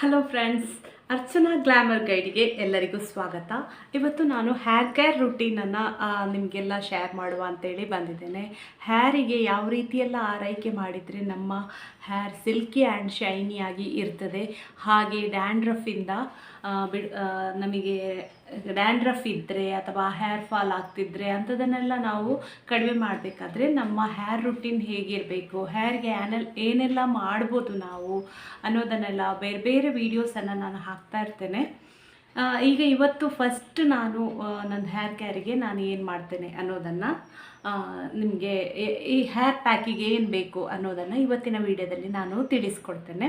Hello friends, Archana glamour ಗೈಡ್ಗೆ ಎಲ್ಲರಿಗೂ ಸ್ವಾಗತ. ಇವತ್ತು ನಾನು ಹೇರ್ ಕೇರ್ ರುಟೀನನ್ನು ನಿಮಗೆಲ್ಲ ಶೇರ್ ಮಾಡುವ ಅಂತೇಳಿ ಬಂದಿದ್ದೇನೆ. ಹೇರಿಗೆ ಯಾವ ರೀತಿಯೆಲ್ಲ ಆರೈಕೆ ಮಾಡಿದರೆ ನಮ್ಮ ಹೇರ್ ಸಿಲ್ಕಿ ಆ್ಯಂಡ್ ಶೈನಿಯಾಗಿ ಇರ್ತದೆ, ಹಾಗೆ ಡ್ಯಾಂಡ್ರಫಿಂದ ನಮಗೆ ಡ್ಯಾಂಡ್ರಫ್ ಇದ್ದರೆ ಅಥವಾ ಹೇರ್ ಫಾಲ್ ಆಗ್ತಿದ್ರೆ ಅಂಥದನ್ನೆಲ್ಲ ನಾವು ಕಡಿಮೆ ಮಾಡಬೇಕಾದ್ರೆ ನಮ್ಮ ಹೇರ್ ರುಟೀನ್ ಹೇಗಿರಬೇಕು, ಹೇರ್ಗೆ ಏನೆಲ್ಲ ಮಾಡ್ಬೋದು ನಾವು ಅನ್ನೋದನ್ನೆಲ್ಲ ಬೇರೆ ಬೇರೆ ವೀಡಿಯೋಸನ್ನು ನಾನು ಹಾಕ್ತಾ ಇರ್ತೇನೆ. ಈಗ ಇವತ್ತು ಫಸ್ಟ್ ನಾನು ನನ್ನ ಹೇರ್ ಕೇರಿಗೆ ನಾನು ಏನು ಮಾಡ್ತೇನೆ ಅನ್ನೋದನ್ನು ನಿಮಗೆ ಈ ಹೇರ್ ಪ್ಯಾಕಿಗೆ ಏನು ಬೇಕು ಅನ್ನೋದನ್ನು ಇವತ್ತಿನ ವಿಡಿಯೋದಲ್ಲಿ ನಾನು ತಿಳಿಸ್ಕೊಡ್ತೇನೆ.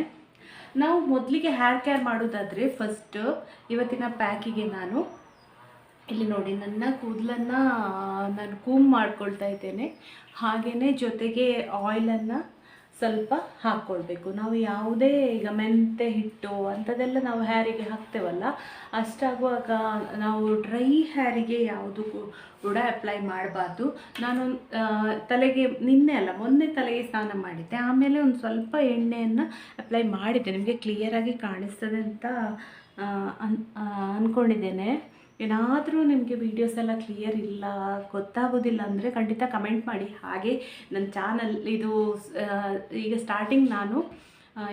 ನಾವು ಮೊದಲಿಗೆ ಹೇರ್ ಕೇರ್ ಮಾಡೋದಾದರೆ ಫಸ್ಟ್ ಇವತ್ತಿನ ಪ್ಯಾಕಿಗೆ ನಾನು ಇಲ್ಲಿ ನೋಡಿ ನನ್ನ ಕೂದಲನ್ನು ನಾನು ಕೂಮ್ ಮಾಡ್ಕೊಳ್ತಾ ಇದ್ದೇನೆ. ಹಾಗೆಯೇ ಜೊತೆಗೆ ಆಯಿಲನ್ನು ಸ್ವಲ್ಪ ಹಾಕ್ಕೊಳ್ಬೇಕು. ನಾವು ಯಾವುದೇ ಈಗ ಮೆಂತೆ ಹಿಟ್ಟು ಅಂಥದ್ದೆಲ್ಲ ನಾವು ಹೇರಿಗೆ ಹಾಕ್ತೇವಲ್ಲ, ಅಷ್ಟಾಗುವಾಗ ನಾವು ಡ್ರೈ ಹೇರಿಗೆ ಯಾವುದು ಕೂಡ ಅಪ್ಲೈ ಮಾಡಬಾರ್ದು. ನಾನು ತಲೆಗೆ ಮೊನ್ನೆ ತಲೆಗೆ ಸ್ನಾನ ಮಾಡಿದ್ದೆ, ಆಮೇಲೆ ಒಂದು ಸ್ವಲ್ಪ ಎಣ್ಣೆಯನ್ನು ಅಪ್ಲೈ ಮಾಡಿದ್ದೆ. ನಿಮಗೆ ಕ್ಲಿಯರಾಗಿ ಕಾಣಿಸ್ತದೆ ಅಂತ ಅಂದ್ಕೊಂಡಿದ್ದೇನೆ. ಏನಾದರೂ ನಿಮಗೆ ವೀಡಿಯೋಸ್ ಎಲ್ಲ ಕ್ಲಿಯರ್ ಇಲ್ಲ, ಗೊತ್ತಾಗೋದಿಲ್ಲ ಅಂದರೆ ಖಂಡಿತ ಕಮೆಂಟ್ ಮಾಡಿ. ಹಾಗೆ ನನ್ನ ಚಾನಲ್ ಇದು ಈಗ ಸ್ಟಾರ್ಟಿಂಗ್ ನಾನು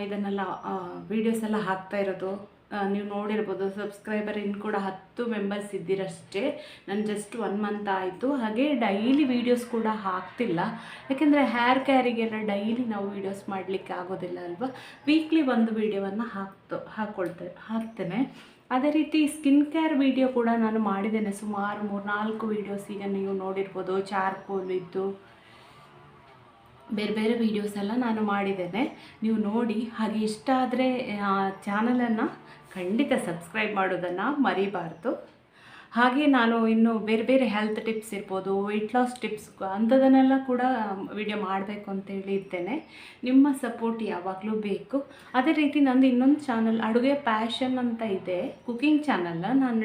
ಇದನ್ನೆಲ್ಲ ವೀಡಿಯೋಸ್ ಎಲ್ಲ ಹಾಕ್ತಾ ಇರೋದು ನೀವು ನೋಡಿರ್ಬೋದು. ಸಬ್ಸ್ಕ್ರೈಬರ್ ಇನ್ನು ಕೂಡ 10 ಮೆಂಬರ್ಸ್ ಇದ್ದೀರಷ್ಟೇ. ನಾನು ಜಸ್ಟ್ 1 ಮಂತ್ ಆಯಿತು. ಹಾಗೆ ಡೈಲಿ ವೀಡಿಯೋಸ್ ಕೂಡ ಹಾಕ್ತಿಲ್ಲ, ಯಾಕೆಂದರೆ ಹೇರ್ ಕೇರಿಗೆಲ್ಲ ಡೈಲಿ ನಾವು ವೀಡಿಯೋಸ್ ಮಾಡಲಿಕ್ಕೆ ಆಗೋದಿಲ್ಲ ಅಲ್ವಾ. ವೀಕ್ಲಿ ಒಂದು ವೀಡಿಯೋವನ್ನು ಹಾಕ್ತೇನೆ. ಅದೇ ರೀತಿ ಸ್ಕಿನ್ ಕೇರ್ ವಿಡಿಯೋ ಕೂಡ ನಾನು ಮಾಡಿದ್ದೇನೆ, ಸುಮಾರು 3-4 ವೀಡಿಯೋಸ್ ಈಗ ನೀವು ನೋಡಿರ್ಬೋದು. ಚಾರ್ಕೋಲ್ ಇದ್ದು ಬೇರೆ ಬೇರೆ ವೀಡಿಯೋಸ್ ಎಲ್ಲ ನಾನು ಮಾಡಿದ್ದೇನೆ, ನೀವು ನೋಡಿ. ಹಾಗೆ ಇಷ್ಟ ಆದರೆ ಚಾನಲನ್ನು ಖಂಡಿತ ಸಬ್ಸ್ಕ್ರೈಬ್ ಮಾಡೋದನ್ನು ಮರಿಬಾರ್ದು. ಹಾಗೆ ನಾನು ಇನ್ನು ಬೇರೆ ಬೇರೆ ಹೆಲ್ತ್ ಟಿಪ್ಸ್ ಇರ್ಬೋದು, ವೆಯ್ಟ್ ಲಾಸ್ ಟಿಪ್ಸ್ ಅಂಥದನ್ನೆಲ್ಲ ಕೂಡ ವಿಡಿಯೋ ಮಾಡಬೇಕು ಅಂತೇಳಿ ಇದ್ದೇನೆ. ನಿಮ್ಮ ಸಪೋರ್ಟ್ ಯಾವಾಗಲೂ ಬೇಕು. ಅದೇ ರೀತಿ ನಂದು ಇನ್ನೊಂದು ಚಾನಲ್ ಅಡುಗೆ ಪ್ಯಾಷನ್ ಅಂತ ಇದೆ, ಕುಕಿಂಗ್ ಚಾನಲ್. ನಾನು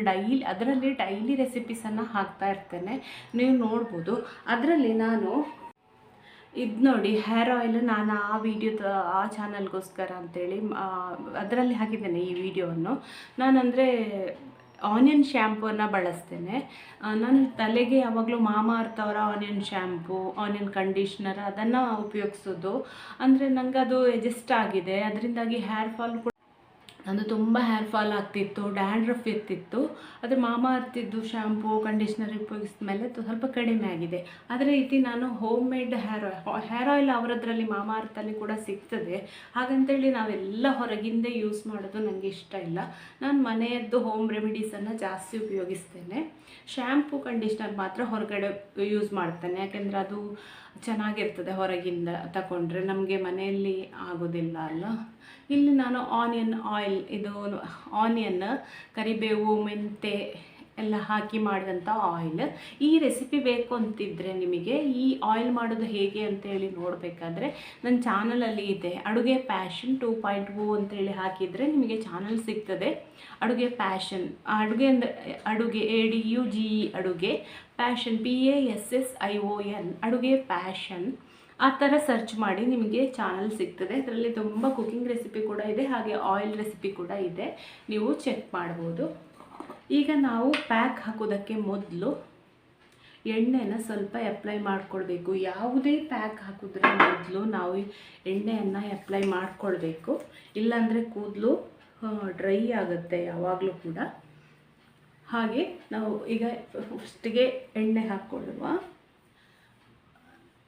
ಅದರಲ್ಲಿ ಡೈಲಿ ರೆಸಿಪೀಸನ್ನು ಹಾಕ್ತಾ ಇರ್ತೇನೆ, ನೀವು ನೋಡ್ಬೋದು. ಅದರಲ್ಲಿ ನಾನು ಇದು ನೋಡಿ, ಹೇರ್ ಆಯಿಲ್ ನಾನು ಆ ಚಾನಲ್ಗೋಸ್ಕರ ಅಂಥೇಳಿ ಅದರಲ್ಲಿ ಹಾಕಿದ್ದೇನೆ ಈ ವಿಡಿಯೋವನ್ನು. ನಾನಂದರೆ ಆನಿಯನ್ ಶ್ಯಾಂಪೂವನ್ನು ಬಳಸ್ತೇನೆ. ನನ್ನ ತಲೆಗೆ ಯಾವಾಗಲೂ ಮಾಮಾ ಅರ್ತ್ ಅವರ ಆನಿಯನ್ ಶ್ಯಾಂಪು, ಆನಿಯನ್ ಕಂಡೀಷ್ನರ್ ಅದನ್ನು ಉಪಯೋಗಿಸೋದು. ಅಂದರೆ ನನಗೆ ಅದು ಅಡ್ಜಸ್ಟ್ ಆಗಿದೆ. ಅದರಿಂದಾಗಿ ಹೇರ್ ಫಾಲ್ ಕೂಡ ನಂದು ತುಂಬ ಹೇರ್ ಫಾಲ್ ಆಗ್ತಿತ್ತು, ಡ್ಯಾಂಡ್ರಫ್ ಇರ್ತಿತ್ತು. ಆದರೆ ಮಾಮಾ ಅರ್ತಿದ್ದು ಶ್ಯಾಂಪು ಕಂಡೀಷ್ನರ್ ಉಪಯೋಗಿಸಿದ ಮೇಲೆ ಸ್ವಲ್ಪ ಕಡಿಮೆ ಆಗಿದೆ. ಅದೇ ರೀತಿ ನಾನು ಹೋಮ್ ಮೇಡ್ ಹೇರ್ ಆಯಿಲ್ ಅವರದ್ರಲ್ಲಿ ಮಾಮಾ ಅರ್ಥಲ್ಲಿ ಕೂಡ ಸಿಗ್ತದೆ. ಹಾಗಂತೇಳಿ ನಾವೆಲ್ಲ ಹೊರಗಿಂದ ಯೂಸ್ ಮಾಡೋದು ನನಗೆ ಇಷ್ಟ ಇಲ್ಲ. ನಾನು ಮನೆಯದ್ದು ಹೋಮ್ ರೆಮಿಡೀಸನ್ನು ಜಾಸ್ತಿ ಉಪಯೋಗಿಸ್ತೇನೆ. ಶ್ಯಾಂಪು ಕಂಡೀಷ್ನರ್ ಮಾತ್ರ ಹೊರಗಡೆ ಯೂಸ್ ಮಾಡ್ತೇನೆ, ಯಾಕೆಂದರೆ ಅದು ಚೆನ್ನಾಗಿರ್ತದೆ. ಹೊರಗಿಂದ ತಗೊಂಡ್ರೆ ನಮಗೆ ಮನೆಯಲ್ಲಿ ಆಗೋದಿಲ್ಲ ಅಲ್ಲ. ಇಲ್ಲಿ ನಾನು ಆನಿಯನ್ ಆಯಿಲ್, ಇದು ಆನಿಯನ್, ಕರಿಬೇವು, ಮೆಂತೆ ಎಲ್ಲ ಹಾಕಿ ಮಾಡಿದಂಥ ಆಯಿಲ್. ಈ ರೆಸಿಪಿ ಬೇಕು ಅಂತಿದ್ದರೆ ನಿಮಗೆ ಈ ಆಯಿಲ್ ಮಾಡೋದು ಹೇಗೆ ಅಂತೇಳಿ ನೋಡಬೇಕಾದ್ರೆ ನನ್ನ ಚಾನಲಲ್ಲಿ ಇದೆ, ಅಡುಗೆ ಪ್ಯಾಷನ್ 2.0 ಅಂತೇಳಿ ಹಾಕಿದರೆ ನಿಮಗೆ ಚಾನಲ್ ಸಿಗ್ತದೆ. ಅಡುಗೆ ಪ್ಯಾಷನ್, ಅಡುಗೆ ಅಂದರೆ ಅಡುಗೆ ADUGE ಅಡುಗೆ, ಪ್ಯಾಷನ್ PASSION ಅಡುಗೆ ಪ್ಯಾಷನ್. ಆ ಥರ ಸರ್ಚ್ ಮಾಡಿ ನಿಮಗೆ ಚಾನಲ್ ಸಿಗ್ತದೆ. ಅದರಲ್ಲಿ ತುಂಬ ಕುಕಿಂಗ್ ರೆಸಿಪಿ ಕೂಡ ಇದೆ, ಹಾಗೆ ಆಯಿಲ್ ರೆಸಿಪಿ ಕೂಡ ಇದೆ, ನೀವು ಚೆಕ್ ಮಾಡ್ಬೋದು. ಈಗ ನಾವು ಪ್ಯಾಕ್ ಹಾಕೋದಕ್ಕೆ ಮೊದಲು ಎಣ್ಣೆನ ಸ್ವಲ್ಪ ಅಪ್ಲೈ ಮಾಡ್ಕೊಳ್ಬೇಕು. ಯಾವುದೇ ಪ್ಯಾಕ್ ಹಾಕಿದ್ರೆ ಮೊದಲು ನಾವು ಎಣ್ಣೆಯನ್ನು ಅಪ್ಲೈ ಮಾಡ್ಕೊಳ್ಬೇಕು, ಇಲ್ಲಾಂದರೆ ಕೂದಲು ಡ್ರೈ ಆಗುತ್ತೆ ಯಾವಾಗಲೂ ಕೂಡ. ಹಾಗೆ ನಾವು ಈಗ ಫಸ್ಟಿಗೆ ಎಣ್ಣೆ ಹಾಕ್ಕೊಳ್ಳುವ,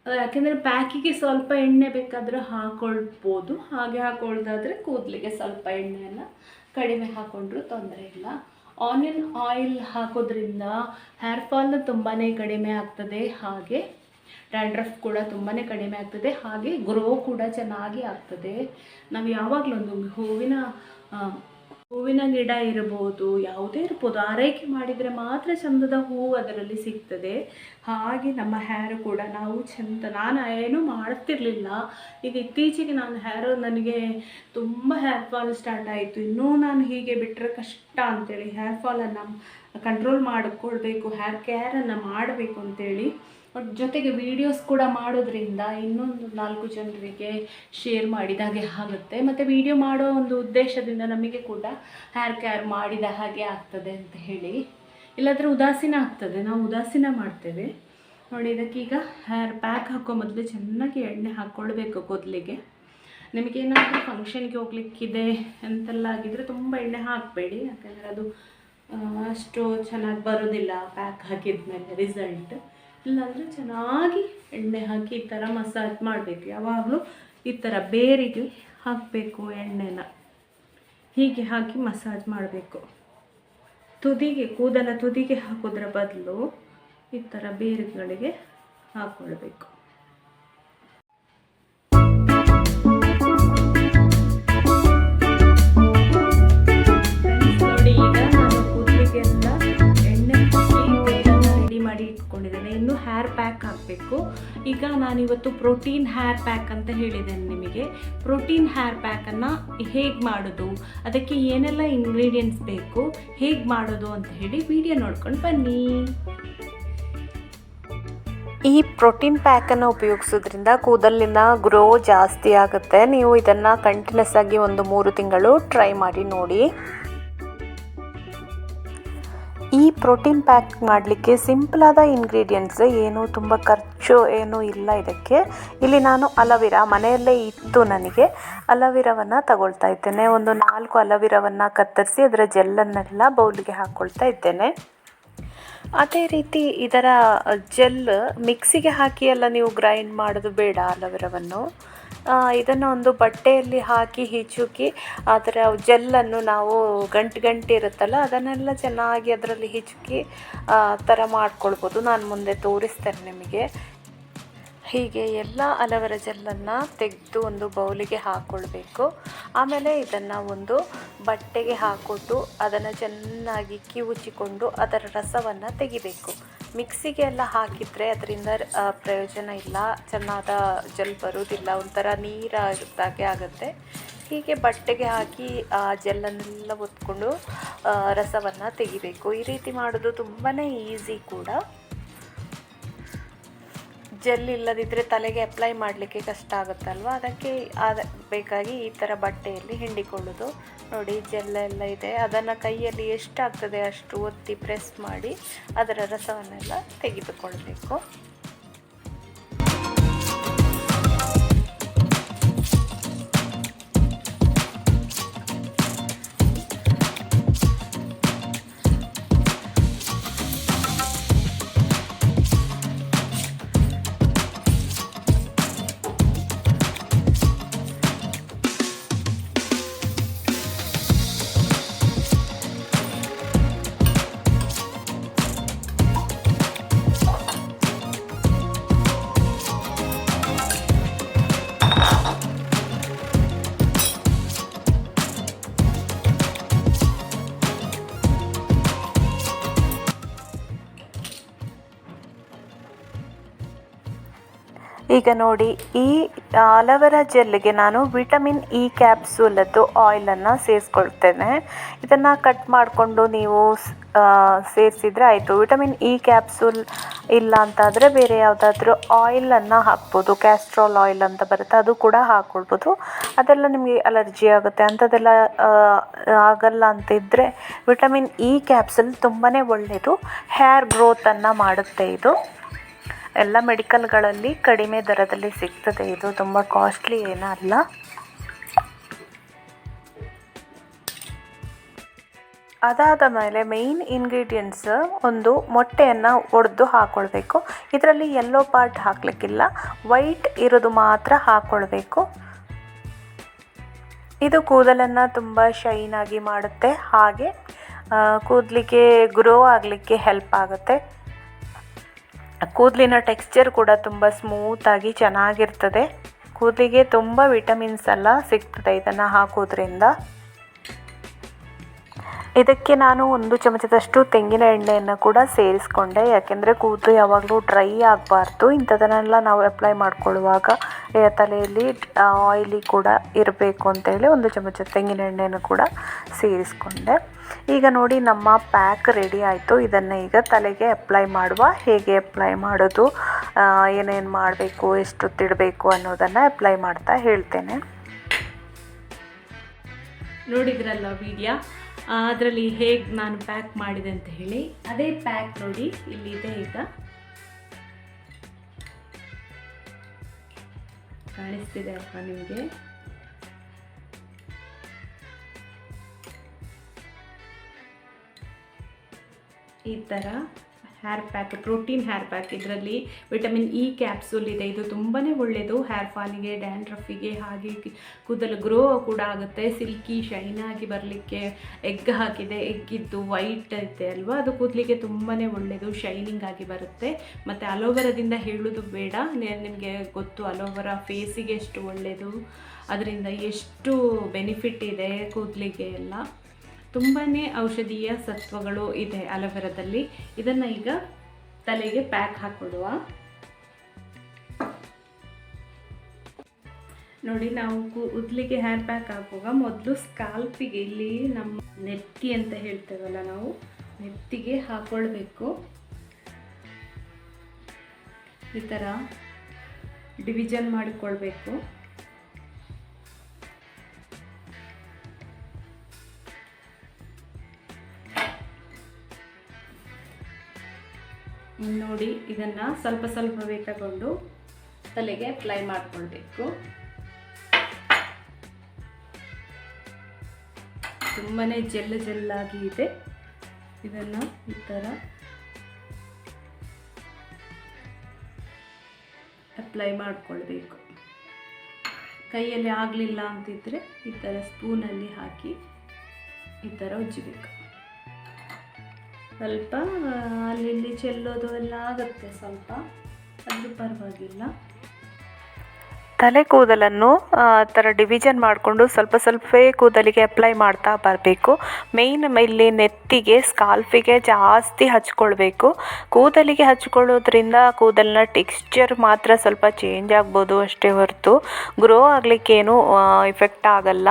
ಯಾಕೆಂದರೆ ಪ್ಯಾಕಿಗೆ ಸ್ವಲ್ಪ ಎಣ್ಣೆ ಬೇಕಾದರೆ ಹಾಕ್ಕೊಳ್ಬೋದು. ಹಾಗೆ ಹಾಕ್ಕೊಳ್ಳೋದಾದರೆ ಕೂದಲಿಗೆ ಸ್ವಲ್ಪ ಎಣ್ಣೆಯನ್ನು ಕಡಿಮೆ ಹಾಕ್ಕೊಂಡ್ರೂ ತೊಂದರೆ ಇಲ್ಲ. ಆನಿಯನ್ ಆಯಿಲ್ ಹಾಕೋದ್ರಿಂದ ಹೇರ್ ಫಾಲ್ ತುಂಬಾ ಕಡಿಮೆ ಆಗ್ತದೆ, ಹಾಗೆ ಡ್ಯಾಂಡ್ರಫ್ ಕೂಡ ತುಂಬಾ ಕಡಿಮೆ ಆಗ್ತದೆ, ಹಾಗೆ ಗ್ರೋ ಕೂಡ ಚೆನ್ನಾಗಿ ಆಗ್ತದೆ. ನಾವು ಯಾವಾಗಲೂ ಹೂವಿನ ಗಿಡ ಇರ್ಬೋದು, ಯಾವುದೇ ಇರ್ಬೋದು, ಆರೈಕೆ ಮಾಡಿದರೆ ಮಾತ್ರ ಚಂದದ ಹೂವು ಅದರಲ್ಲಿ ಸಿಗ್ತದೆ. ಹಾಗೆ ನಮ್ಮ ಹೇರು ಕೂಡ ನಾನು ಏನೂ ಮಾಡ್ತಿರ್ಲಿಲ್ಲ. ಈಗ ಇತ್ತೀಚೆಗೆ ನನಗೆ ತುಂಬ ಹೇರ್ ಫಾಲ್ ಸ್ಟಾರ್ಟ್ ಆಯಿತು. ಇನ್ನೂ ನಾನು ಹೀಗೆ ಬಿಟ್ಟರೆ ಕಷ್ಟ ಅಂತೇಳಿ ಹೇರ್ ಫಾಲನ್ನು ಕಂಟ್ರೋಲ್ ಮಾಡಿಕೊಳ್ಬೇಕು, ಹೇರ್ ಕೇರನ್ನು ಮಾಡಬೇಕು ಅಂತೇಳಿ ಬಟ್ ಜೊತೆಗೆ ವೀಡಿಯೋಸ್ ಕೂಡ ಮಾಡೋದ್ರಿಂದ ಇನ್ನೊಂದು 4 ಜನರಿಗೆ ಶೇರ್ ಮಾಡಿದಾಗೆ ಆಗುತ್ತೆ, ಮತ್ತು ವೀಡಿಯೋ ಮಾಡೋ ಒಂದು ಉದ್ದೇಶದಿಂದ ನಮಗೆ ಕೂಡ ಹೇರ್ ಕೇರ್ ಮಾಡಿದ ಹಾಗೆ ಆಗ್ತದೆ ಅಂತ ಹೇಳಿ. ಇಲ್ಲಾಂದರೆ ಉದಾಸೀನ ಆಗ್ತದೆ, ನಾವು ಉದಾಸೀನ ಮಾಡ್ತೇವೆ ನೋಡಿ. ಇದಕ್ಕೀಗ ಹೇರ್ ಪ್ಯಾಕ್ ಹಾಕೋ ಮೊದಲು ಚೆನ್ನಾಗಿ ಎಣ್ಣೆ ಹಾಕ್ಕೊಳ್ಬೇಕು ಕೂದಲಿಗೆ. ನಿಮಗೇನಾದರೂ ಫಂಕ್ಷನ್ಗೆ ಹೋಗ್ಲಿಕ್ಕಿದೆ ಅಂತೆಲ್ಲ ಆಗಿದ್ದರೆ ತುಂಬ ಎಣ್ಣೆ ಹಾಕಬೇಡಿ, ಯಾಕಂದರೆ ಅದು ಅಷ್ಟು ಚೆನ್ನಾಗಿ ಬರೋದಿಲ್ಲ ಪ್ಯಾಕ್ ಹಾಕಿದ ಮೇಲೆ ರಿಸಲ್ಟ್. ಇಲ್ಲಾಂದರೆ ಚೆನ್ನಾಗಿ ಎಣ್ಣೆ ಹಾಕಿ ಈ ಥರ ಮಸಾಜ್ ಮಾಡಬೇಕು. ಯಾವಾಗಲೂ ಈ ಥರ ಬೇರಿಗೆ ಹಾಕಬೇಕು ಎಣ್ಣೆನ, ಹೀಗೆ ಹಾಕಿ ಮಸಾಜ್ ಮಾಡಬೇಕು. ತುದಿಗೆ, ಕೂದಲ ತುದಿಗೆ ಹಾಕೋದ್ರ ಬದಲು ಈ ಥರ ಬೇರುಗಳಿಗೆ ಹಾಕ್ಕೊಳ್ಬೇಕು. ನೋಡಿ, ಈಗ ನಾನು ಕೂದಲಿಗೆಲ್ಲ ಎಣ್ಣೆ ರೆಡಿ ಮಾಡಿ ಇಟ್ಕೊಂಡಿದ್ದೇನೆ. ಇನ್ನು ಹೇರ್ ಪ್ಯಾಕ್ ಹಾಕಬೇಕು. ಈಗ ನಾನಿವತ್ತು ಪ್ರೋಟೀನ್ ಹೇರ್ ಪ್ಯಾಕ್ ಅಂತ ಹೇಳಿದ್ದೇನೆ ನಿಮಗೆ. ಪ್ರೋಟೀನ್ ಹೇರ್ ಪ್ಯಾಕನ್ನು ಹೇಗೆ ಮಾಡೋದು, ಅದಕ್ಕೆ ಏನೆಲ್ಲ ಇಂಗ್ರೀಡಿಯೆಂಟ್ಸ್ ಬೇಕು, ಹೇಗೆ ಮಾಡೋದು ಅಂತ ಹೇಳಿ ವಿಡಿಯೋ ನೋಡ್ಕೊಂಡು ಬನ್ನಿ. ಈ ಪ್ರೋಟೀನ್ ಪ್ಯಾಕನ್ನು ಉಪಯೋಗಿಸೋದ್ರಿಂದ ಕೂದಲಿನ ಗ್ರೋ ಜಾಸ್ತಿ ಆಗುತ್ತೆ. ನೀವು ಇದನ್ನು ಕಂಟಿನ್ಯೂಸ್ ಆಗಿ ಒಂದು 3 ತಿಂಗಳು ಟ್ರೈ ಮಾಡಿ ನೋಡಿ. ಈ ಪ್ರೋಟೀನ್ ಪ್ಯಾಕ್ ಮಾಡಲಿಕ್ಕೆ ಸಿಂಪಲಾದ ಇಂಗ್ರೀಡಿಯೆಂಟ್ಸ್, ಏನು ತುಂಬ ಖರ್ಚು ಏನೂ ಇಲ್ಲ ಇದಕ್ಕೆ. ಇಲ್ಲಿ ನಾನು ಅಲೋವೆರಾ ಮನೆಯಲ್ಲೇ ಇತ್ತು ನನಗೆ, ಅಲೋವೆರಾವನ್ನು ತಗೊಳ್ತಾ ಇದ್ದೇನೆ. ಒಂದು 4 ಅಲೋವೆರಾವನ್ನು ಕತ್ತರಿಸಿ ಅದರ ಜೆಲ್ಲನ್ನೆಲ್ಲ ಬೌಲಿಗೆ ಹಾಕ್ಕೊಳ್ತಾ ಇದ್ದೇನೆ. ಅದೇ ರೀತಿ ಇದರ ಜೆಲ್ ಮಿಕ್ಸಿಗೆ ಹಾಕಿ ಎಲ್ಲ ನೀವು ಗ್ರೈಂಡ್ ಮಾಡೋದು ಬೇಡ ಅಲೋವೆರಾವನ್ನು. ಇದನ್ನು ಒಂದು ಬಟ್ಟೆಯಲ್ಲಿ ಹಾಕಿ ಹಿಚುಕಿ ಅದರ ಜೆಲ್ಲನ್ನು ನಾವು ಗಂಟು ಇರುತ್ತಲ್ಲ ಅದನ್ನೆಲ್ಲ ಚೆನ್ನಾಗಿ ಅದರಲ್ಲಿ ಹಿಚುಕಿ ಥರ ಮಾಡ್ಕೊಳ್ಬೋದು. ನಾನು ಮುಂದೆ ತೋರಿಸ್ತೇನೆ ನಿಮಗೆ. ಹೀಗೆ ಎಲ್ಲ ಅಲೋವೆರಾ ಜೆಲ್ಲನ್ನು ತೆಗೆದು ಒಂದು ಬೌಲಿಗೆ ಹಾಕ್ಕೊಳ್ಬೇಕು. ಆಮೇಲೆ ಇದನ್ನು ಒಂದು ಬಟ್ಟೆಗೆ ಹಾಕ್ಕೊಟ್ಟು ಅದನ್ನು ಚೆನ್ನಾಗಿ ಕಿವುಚಿಕೊಂಡು ಅದರ ರಸವನ್ನು ತೆಗಿಬೇಕು. ಮಿಕ್ಸಿಗೆ ಎಲ್ಲ ಹಾಕಿದರೆ ಅದರಿಂದ ಪ್ರಯೋಜನ ಇಲ್ಲ, ಚೆನ್ನಾದ ಜೆಲ್ ಬರೋದಿಲ್ಲ, ಒಂಥರ ನೀರಾದಾಗೆ ಆಗುತ್ತೆ. ಹೀಗೆ ಬಟ್ಟೆಗೆ ಹಾಕಿ ಆ ಜೆಲ್ಲನ್ನೆಲ್ಲ ಒತ್ಕೊಂಡು ರಸವನ್ನು ತೆಗಿಬೇಕು. ಈ ರೀತಿ ಮಾಡೋದು ತುಂಬಾ ಈಸಿ ಕೂಡ. ಜೆಲ್ ಇಲ್ಲದಿದ್ದರೆ ತಲೆಗೆ ಅಪ್ಲೈ ಮಾಡಲಿಕ್ಕೆ ಕಷ್ಟ ಆಗುತ್ತಲ್ವ, ಅದಕ್ಕೆ ಬೇಕಾಗಿ ಈ ಥರ ಬಟ್ಟೆಯಲ್ಲಿ ಹಿಂಡಿಕೊಳ್ಳೋದು. ನೋಡಿ, ಜೆಲ್ಲೆಲ್ಲ ಇದೆ, ಅದನ್ನು ಕೈಯಲ್ಲಿ ಎಷ್ಟಾಗ್ತದೆ ಅಷ್ಟು ಒತ್ತಿ ಪ್ರೆಸ್ ಮಾಡಿ ಅದರ ರಸವನ್ನೆಲ್ಲ ತೆಗೆದುಕೊಳ್ಬೇಕು. ಈಗ ನೋಡಿ, ಈ ಅಲೋವೆರಾ ಜೆಲ್ಗೆ ನಾನು ವಿಟಮಿನ್ ಇ ಕ್ಯಾಪ್ಸೂಲದ್ದು ಆಯಿಲನ್ನು ಸೇರಿಸ್ಕೊಳ್ತೇನೆ. ಇದನ್ನು ಕಟ್ ಮಾಡಿಕೊಂಡು ನೀವು ಸೇರಿಸಿದರೆ ಆಯಿತು. ವಿಟಮಿನ್ ಇ ಕ್ಯಾಪ್ಸೂಲ್ ಇಲ್ಲ ಅಂತಾದರೆ ಬೇರೆ ಯಾವುದಾದ್ರೂ ಆಯಿಲನ್ನು ಹಾಕ್ಬೋದು. ಕ್ಯಾಸ್ಟ್ರಾಲ್ ಆಯಿಲ್ ಅಂತ ಬರುತ್ತೆ, ಅದು ಕೂಡ ಹಾಕ್ಕೊಳ್ಬೋದು. ಅದೆಲ್ಲ ನಿಮಗೆ ಅಲರ್ಜಿ ಆಗುತ್ತೆ, ಅಂಥದ್ದೆಲ್ಲ ಆಗಲ್ಲ ಅಂತಿದ್ದರೆ ವಿಟಮಿನ್ ಇ ಕ್ಯಾಪ್ಸೂಲ್ ತುಂಬಾ ಒಳ್ಳೆಯದು. ಹೇರ್ ಗ್ರೋತನ್ನು ಮಾಡುತ್ತೆ. ಇದು ಎಲ್ಲ ಮೆಡಿಕಲ್ಗಳಲ್ಲಿ ಕಡಿಮೆ ದರದಲ್ಲಿ ಸಿಗ್ತದೆ. ಇದು ತುಂಬ ಕಾಸ್ಟ್ಲಿ ಏನಲ್ಲ. ಅದಾದ ಮೇಲೆ ಮೇಯ್ನ್ ಇಂಗ್ರೀಡಿಯೆಂಟ್ಸ್, ಒಂದು ಮೊಟ್ಟೆಯನ್ನು ಒಡೆದು ಹಾಕ್ಕೊಳ್ಬೇಕು. ಇದರಲ್ಲಿ ಯೆಲ್ಲೋ ಪಾರ್ಟ್ ಹಾಕಲಿಕ್ಕಿಲ್ಲ, ವೈಟ್ ಇರೋದು ಮಾತ್ರ ಹಾಕ್ಕೊಳ್ಬೇಕು. ಇದು ಕೂದಲನ್ನು ತುಂಬ ಶೈನಾಗಿ ಮಾಡುತ್ತೆ, ಹಾಗೆ ಕೂದಲಿಗೆ ಗ್ರೋ ಆಗಲಿಕ್ಕೆ ಹೆಲ್ಪ್ ಆಗುತ್ತೆ. ಕೂದಲಿನ ಟೆಕ್ಸ್ಚರ್ ಕೂಡ ತುಂಬ ಸ್ಮೂತಾಗಿ ಚೆನ್ನಾಗಿರ್ತದೆ. ಕೂದಲಿಗೆ ತುಂಬ ವಿಟಮಿನ್ಸ್ ಎಲ್ಲ ಸಿಗ್ತದೆ ಇದನ್ನು ಹಾಕೋದ್ರಿಂದ. ಇದಕ್ಕೆ ನಾನು 1 ಚಮಚದಷ್ಟು ತೆಂಗಿನ ಎಣ್ಣೆಯನ್ನು ಕೂಡ ಸೇರಿಸ್ಕೊಂಡೆ, ಯಾಕೆಂದರೆ ಕೂದಲು ಯಾವಾಗಲೂ ಡ್ರೈ ಆಗಬಾರ್ದು. ಇಂಥದನ್ನೆಲ್ಲ ನಾವು ಅಪ್ಲೈ ಮಾಡ್ಕೊಳ್ಳುವಾಗ ತಲೆಯಲ್ಲಿ ಆಯಿಲಿ ಕೂಡ ಇರಬೇಕು ಅಂತೇಳಿ 1 ಚಮಚ ತೆಂಗಿನ ಎಣ್ಣೆಯನ್ನು ಕೂಡ ಸೇರಿಸ್ಕೊಂಡೆ. ಈಗ ನೋಡಿ ನಮ್ಮ ಪ್ಯಾಕ್ ರೆಡಿ ಆಯಿತು. ಇದನ್ನು ಈಗ ತಲೆಗೆ ಅಪ್ಲೈ ಮಾಡುವ. ಹೇಗೆ ಅಪ್ಲೈ ಮಾಡೋದು, ಏನೇನು ಮಾಡಬೇಕು, ಎಷ್ಟು ತಿಡಬೇಕು ಅನ್ನೋದನ್ನು ಅಪ್ಲೈ ಮಾಡ್ತಾ ಹೇಳ್ತೇನೆ. ನೋಡಿದ್ರಲ್ಲ ವಿಡಿಯೋ, ಅದರಲ್ಲಿ ಹೇಗೆ ನಾನು ಪ್ಯಾಕ್ ಮಾಡಿದೆ ಅಂತ ಹೇಳಿ. ಅದೇ ಪ್ಯಾಕ್ ನೋಡಿ ಇಲ್ಲಿದೆ. ಈಗ ಕಾಣಿಸ್ತಿದೆ ಅಲ್ವಾ ನಿಮಗೆ? ಈ ಥರ hair pack, protein hair pack. ಇದರಲ್ಲಿ ವಿಟಮಿನ್ ಇ ಕ್ಯಾಪ್ಸೂಲ್ ಇದೆ. ಇದು ತುಂಬಾ ಒಳ್ಳೆಯದು ಹೇರ್ ಫಾಲಿಗೆ, ಡ್ಯಾಂಡ್ರಫಿಗೆ, ಹಾಗೆ ಕೂದಲು ಗ್ರೋ ಕೂಡ ಆಗುತ್ತೆ. ಸಿಲ್ಕಿ ಶೈನಾಗಿ ಬರಲಿಕ್ಕೆ ಎಗ್ ಹಾಕಿದೆ. ಎಗ್ಗಿದ್ದು ವೈಟ್ ಐತೆ ಅಲ್ವಾ, ಅದು ಕೂದಲಿಗೆ ತುಂಬಾ ಒಳ್ಳೆಯದು, ಶೈನಿಂಗ್ ಆಗಿ ಬರುತ್ತೆ. ಮತ್ತು ಅಲೋವೆರಾದಿಂದ ಹೇಳೋದು ಬೇಡ, ನಿಮಗೆ ಗೊತ್ತು ಅಲೋವೆರಾ ಫೇಸಿಗೆ ಎಷ್ಟು ಒಳ್ಳೆಯದು, ಅದರಿಂದ ಎಷ್ಟು ಬೆನಿಫಿಟ್ ಇದೆ ಕೂದಲಿಗೆ ಎಲ್ಲ. ತುಂಬಾ ಔಷಧೀಯ ಸತ್ವಗಳು ಇದೆ ಅಲೋವೆರಾದಲ್ಲಿ. ಇದನ್ನು ಈಗ ತಲೆಗೆ ಪ್ಯಾಕ್ ಹಾಕ್ಕೊಡುವ. ನೋಡಿ, ನಾವು ಕೂದಲಿಗೆ ಹೇರ್ ಪ್ಯಾಕ್ ಹಾಕುವಾಗ ಮೊದಲು ಸ್ಕಾಲ್ಪಿಗೆ, ಇಲ್ಲಿ ನಮ್ಮ ನೆತ್ತಿ ಅಂತ ಹೇಳ್ತೇವಲ್ಲ ನಾವು, ನೆತ್ತಿಗೆ ಹಾಕ್ಕೊಳ್ಬೇಕು. ಈ ಥರ ಡಿವಿಷನ್ ಮಾಡಿಕೊಳ್ಬೇಕು. ನೋಡಿ, ಇದನ್ನು ಸ್ವಲ್ಪ ಸ್ವಲ್ಪವೇ ತಗೊಂಡು ತಲೆಗೆ ಅಪ್ಲೈ ಮಾಡಿಕೊಳ್ಬೇಕು. ತುಂಬಾ ಜೆಲ್ಲಾಗಿ ಇದೆ. ಇದನ್ನು ಈ ಥರ ಅಪ್ಲೈ ಮಾಡಿಕೊಳ್ಬೇಕು. ಕೈಯಲ್ಲಿ ಆಗಲಿಲ್ಲ ಅಂತಿದ್ರೆ ಈ ಥರ ಸ್ಪೂನಲ್ಲಿ ಹಾಕಿ ಈ ಥರ ಉಜ್ಜಬೇಕು. ಸ್ವಲ್ಪ ಅಲ್ಲಿ ಚೆಲ್ಲೋದು ಎಲ್ಲ ಆಗುತ್ತೆ ಸ್ವಲ್ಪ, ಅದು ಪರವಾಗಿಲ್ಲ. ತಲೆ ಕೂದಲನ್ನು ಥರ ಡಿವಿಷನ್ ಮಾಡಿಕೊಂಡು ಸ್ವಲ್ಪ ಸ್ವಲ್ಪವೇ ಕೂದಲಿಗೆ ಅಪ್ಲೈ ಮಾಡ್ತಾ ಬರಬೇಕು. ಮೇಯ್ನ್ ಇಲ್ಲಿ ನೆತ್ತಿಗೆ, ಸ್ಕಾಲ್ಫಿಗೆ ಜಾಸ್ತಿ ಹಚ್ಕೊಳ್ಬೇಕು. ಕೂದಲಿಗೆ ಹಚ್ಕೊಳ್ಳೋದ್ರಿಂದ ಕೂದಲಿನ ಟೆಕ್ಸ್ಚರ್ ಮಾತ್ರ ಸ್ವಲ್ಪ ಚೇಂಜ್ ಆಗ್ಬೋದು ಅಷ್ಟೇ ಹೊರತು ಗ್ರೋ ಆಗಲಿಕ್ಕೇನು ಇಫೆಕ್ಟ್ ಆಗಲ್ಲ.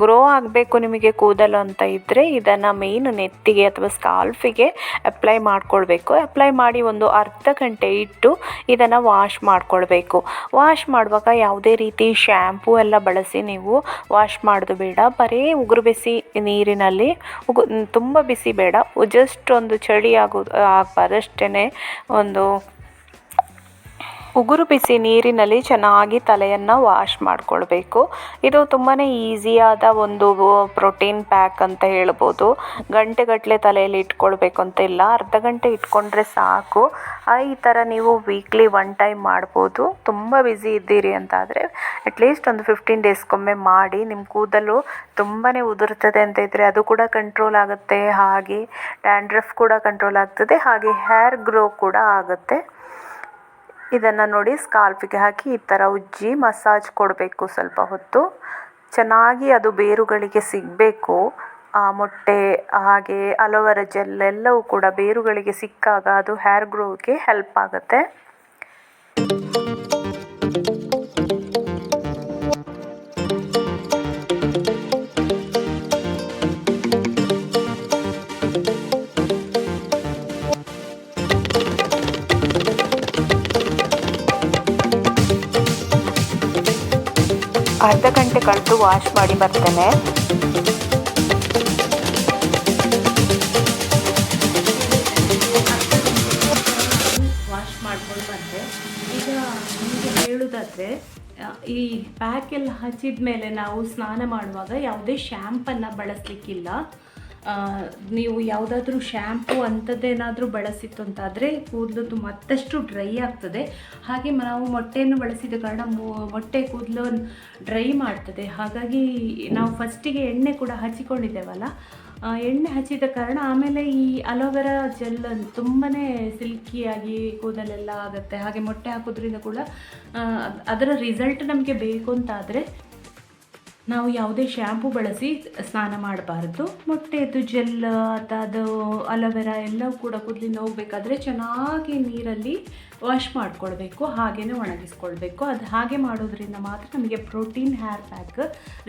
ಗ್ರೋ ಆಗಬೇಕು ನಿಮಗೆ ಕೂದಲು ಅಂತ ಇದ್ದರೆ ಇದನ್ನು ಮೇಯ್ನ್ ನೆತ್ತಿಗೆ ಅಥವಾ ಸ್ಕಾಲ್ಫಿಗೆ ಅಪ್ಲೈ ಮಾಡ್ಕೊಳ್ಬೇಕು. ಅಪ್ಲೈ ಮಾಡಿ ಒಂದು ಅರ್ಧ ಗಂಟೆ ಇಟ್ಟು ಇದನ್ನು ವಾಶ್ ಮಾಡ್ಕೊಳ್ಬೇಕು. ವಾಶ್ ಮಾಡುವಾಗ ಯಾವುದೇ ರೀತಿ ಶ್ಯಾಂಪೂ ಎಲ್ಲ ಬಳಸಿ ನೀವು ವಾಶ್ ಮಾಡೋದು ಬೇಡ. ಬರೀ ಉಗುರು ಬಿಸಿ ನೀರಿನಲ್ಲಿ, ತುಂಬ ಬಿಸಿ ಬೇಡ, ಜಸ್ಟ್ ಒಂದು ಚಳಿ ಆಗಬಾರ್ದಷ್ಟೇ, ಒಂದು ಉಗುರು ಬಿಸಿ ನೀರಿನಲ್ಲಿ ಚೆನ್ನಾಗಿ ತಲೆಯನ್ನು ವಾಶ್ ಮಾಡಿಕೊಳ್ಬೇಕು. ಇದು ತುಂಬಾ ಈಸಿಯಾದ ಒಂದು ಪ್ರೋಟೀನ್ ಪ್ಯಾಕ್ ಅಂತ ಹೇಳ್ಬೋದು. ಗಂಟೆಗಟ್ಟಲೆ ತಲೆಯಲ್ಲಿ ಇಟ್ಕೊಳ್ಬೇಕು ಅಂತ ಇಲ್ಲ, ಅರ್ಧ ಗಂಟೆ ಇಟ್ಕೊಂಡ್ರೆ ಸಾಕು. ಈ ಥರ ನೀವು ವೀಕ್ಲಿ 1 ಟೈಮ್ ಮಾಡ್ಬೋದು. ತುಂಬ ಬ್ಯುಸಿ ಇದ್ದೀರಿ ಅಂತಾದರೆ ಅಟ್ಲೀಸ್ಟ್ ಒಂದು 15 ಡೇಸ್ಗೊಮ್ಮೆ ಮಾಡಿ. ನಿಮ್ಮ ಕೂದಲು ತುಂಬಾ ಉದುರ್ತದೆ ಅಂತ ಇದ್ದರೆ ಅದು ಕೂಡ ಕಂಟ್ರೋಲ್ ಆಗುತ್ತೆ, ಹಾಗೆ ಡ್ಯಾಂಡ್ರಫ್ ಕೂಡ ಕಂಟ್ರೋಲ್ ಆಗ್ತದೆ, ಹಾಗೆ ಹೇರ್ ಗ್ರೋ ಕೂಡ ಆಗುತ್ತೆ. ಇದನ್ನು ನೋಡಿ ಸ್ಕಾಲ್ಪಿಗೆ ಹಾಕಿ ಈ ಥರ ಉಜ್ಜಿ ಮಸಾಜ್ ಕೊಡಬೇಕು ಸ್ವಲ್ಪ ಹೊತ್ತು. ಚೆನ್ನಾಗಿ ಅದು ಬೇರುಗಳಿಗೆ ಸಿಗಬೇಕು. ಮೊಟ್ಟೆ ಹಾಗೆ ಅಲೋವೆರಾ ಜೆಲ್ ಎಲ್ಲವೂ ಕೂಡ ಬೇರುಗಳಿಗೆ ಸಿಕ್ಕಾಗ ಅದು ಹೇರ್ ಗ್ರೋಗೆ ಹೆಲ್ಪ್ ಆಗುತ್ತೆ. ಅರ್ಧ ಗಂಟೆ ಕಳೆದು ವಾಶ್ ಮಾಡಿ ಬರ್ತೇನೆ. ವಾಶ್ ಮಾಡ್ಕೊಂಡು ಬಂದೆ. ಈಗ ನಿಮಗೆ ಹೇಳೋದಾದರೆ, ಈ ಪ್ಯಾಕ್ ಎಲ್ಲ ಹಚ್ಚಿದ ಮೇಲೆ ನಾವು ಸ್ನಾನ ಮಾಡುವಾಗ ಯಾವುದೇ ಶ್ಯಾಂಪನ್ನು ಬಳಸಲಿಕ್ಕಿಲ್ಲ. ನೀವು ಯಾವುದಾದ್ರೂ ಶ್ಯಾಂಪು ಅಂಥದ್ದೇನಾದರೂ ಬಳಸಿತ್ತು ಅಂತಾದರೆ ಕೂದಲು ಮತ್ತಷ್ಟು ಡ್ರೈ ಆಗ್ತದೆ. ಹಾಗೆ ನಾವು ಮೊಟ್ಟೆಯನ್ನು ಬಳಸಿದ ಕಾರಣ ಮೊಟ್ಟೆ ಕೂದಲು ಡ್ರೈ ಮಾಡ್ತದೆ. ಹಾಗಾಗಿ ನಾವು ಫಸ್ಟಿಗೆ ಎಣ್ಣೆ ಕೂಡ ಹಚ್ಚಿಕೊಂಡಿದ್ದೇವಲ್ಲ, ಎಣ್ಣೆ ಹಚ್ಚಿದ ಕಾರಣ ಆಮೇಲೆ ಈ ಅಲೋವೆರಾ ಜೆಲ್ ತುಂಬಾ ಸಿಲ್ಕಿಯಾಗಿ ಕೂದಲೆಲ್ಲ ಆಗುತ್ತೆ. ಹಾಗೆ ಮೊಟ್ಟೆ ಹಾಕೋದ್ರಿಂದ ಕೂಡ ಅದರ ರಿಸಲ್ಟ್ ನಮಗೆ ಬೇಕು ಅಂತಾದರೆ ನಾವು ಯಾವುದೇ ಶ್ಯಾಂಪು ಬಳಸಿ ಸ್ನಾನ ಮಾಡಬಾರ್ದು. ಮೊಟ್ಟೆದು ಜೆಲ್ ಅದು ಅಲೋವೆರಾ ಎಲ್ಲವೂ ಕೂಡ ಕೂದಲಿಂದ ಹೋಗಬೇಕಾದ್ರೆ ಚೆನ್ನಾಗಿ ನೀರಲ್ಲಿ ವಾಶ್ ಮಾಡ್ಕೊಳ್ಬೇಕು, ಹಾಗೆಯೇ ಒಣಗಿಸ್ಕೊಳ್ಬೇಕು. ಅದು ಹಾಗೆ ಮಾಡೋದ್ರಿಂದ ಮಾತ್ರ ನಮಗೆ ಪ್ರೋಟೀನ್ ಹೇರ್ ಪ್ಯಾಕ್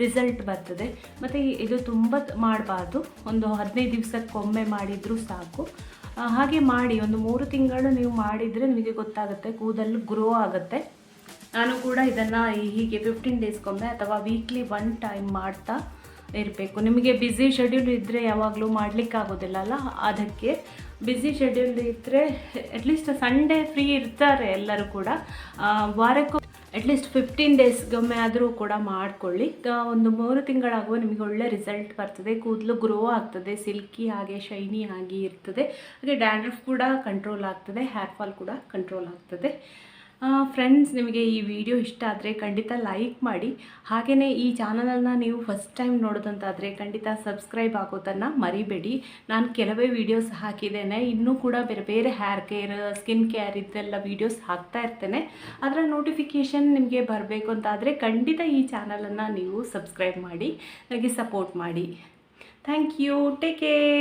ರಿಸಲ್ಟ್ ಬರ್ತದೆ. ಮತ್ತು ಇದು ತುಂಬ ಮಾಡಬಾರ್ದು, ಒಂದು 15 ದಿವಸಕ್ಕೊಮ್ಮೆ ಮಾಡಿದರೂ ಸಾಕು. ಹಾಗೆ ಮಾಡಿ ಒಂದು 3 ತಿಂಗಳು ನೀವು ಮಾಡಿದರೆ ನಿಮಗೆ ಗೊತ್ತಾಗುತ್ತೆ, ಕೂದಲು ಗ್ರೋ ಆಗುತ್ತೆ. ನಾನು ಕೂಡ ಇದನ್ನು ಹೀಗೆ 15 ಡೇಸ್ಗೊಮ್ಮೆ ಅಥವಾ ವೀಕ್ಲಿ 1 ಟೈಮ್ ಮಾಡ್ತಾ ಇರಬೇಕು. ನಿಮಗೆ ಬ್ಯುಸಿ ಶೆಡ್ಯೂಲ್ ಇದ್ದರೆ ಯಾವಾಗಲೂ ಮಾಡಲಿಕ್ಕಾಗೋದಿಲ್ಲ ಅಲ್ಲ, ಅದಕ್ಕೆ ಬ್ಯುಸಿ ಶೆಡ್ಯೂಲ್ ಇದ್ದರೆ ಅಟ್ಲೀಸ್ಟ್ ಸಂಡೇ ಫ್ರೀ ಇರ್ತಾರೆ ಎಲ್ಲರೂ ಕೂಡ, ವಾರಕ್ಕೂ ಅಟ್ಲೀಸ್ಟ್ 15 ಡೇಸ್ಗೊಮ್ಮೆ ಆದರೂ ಕೂಡ ಮಾಡಿಕೊಳ್ಳಿ. ಒಂದು 3 ತಿಂಗಳಾಗುವ ನಿಮಗೆ ಒಳ್ಳೆ ರಿಸಲ್ಟ್ ಬರ್ತದೆ, ಕೂದಲು ಗ್ರೋ ಆಗ್ತದೆ, ಸಿಲ್ಕಿ ಹಾಗೆ ಶೈನಿ ಆಗಿ ಇರ್ತದೆ. ಹಾಗೆ ಡ್ಯಾಂಡ್ರಫ್ ಕೂಡ ಕಂಟ್ರೋಲ್ ಆಗ್ತದೆ, ಹೇರ್ ಫಾಲ್ ಕೂಡ ಕಂಟ್ರೋಲ್ ಆಗ್ತದೆ. ಫ್ರೆಂಡ್ಸ್, ನಿಮಗೆ ಈ ವಿಡಿಯೋ ಇಷ್ಟ ಆದರೆ ಖಂಡಿತ ಲೈಕ್ ಮಾಡಿ. ಹಾಗೆಯೇ ಈ ಚಾನಲನ್ನು ನೀವು ಫಸ್ಟ್ ಟೈಮ್ ನೋಡೋದಂತಾದರೆ ಖಂಡಿತ ಸಬ್ಸ್ಕ್ರೈಬ್ ಆಗೋದನ್ನು ಮರಿಬೇಡಿ. ನಾನು ಕೆಲವೇ ವೀಡಿಯೋಸ್ ಹಾಕಿದ್ದೇನೆ, ಇನ್ನೂ ಕೂಡ ಬೇರೆ ಬೇರೆ ಹೇರ್ ಕೇರ್, ಸ್ಕಿನ್ ಕೇರ್ ಇದೆಲ್ಲ ವೀಡಿಯೋಸ್ ಹಾಕ್ತಾ ಇರ್ತೇನೆ. ಅದರ ನೋಟಿಫಿಕೇಷನ್ ನಿಮಗೆ ಬರಬೇಕು ಅಂತಾದರೆ ಖಂಡಿತ ಈ ಚಾನಲನ್ನು ನೀವು ಸಬ್ಸ್ಕ್ರೈಬ್ ಮಾಡಿ, ನನಗೆ ಸಪೋರ್ಟ್ ಮಾಡಿ. Thank you. Take care.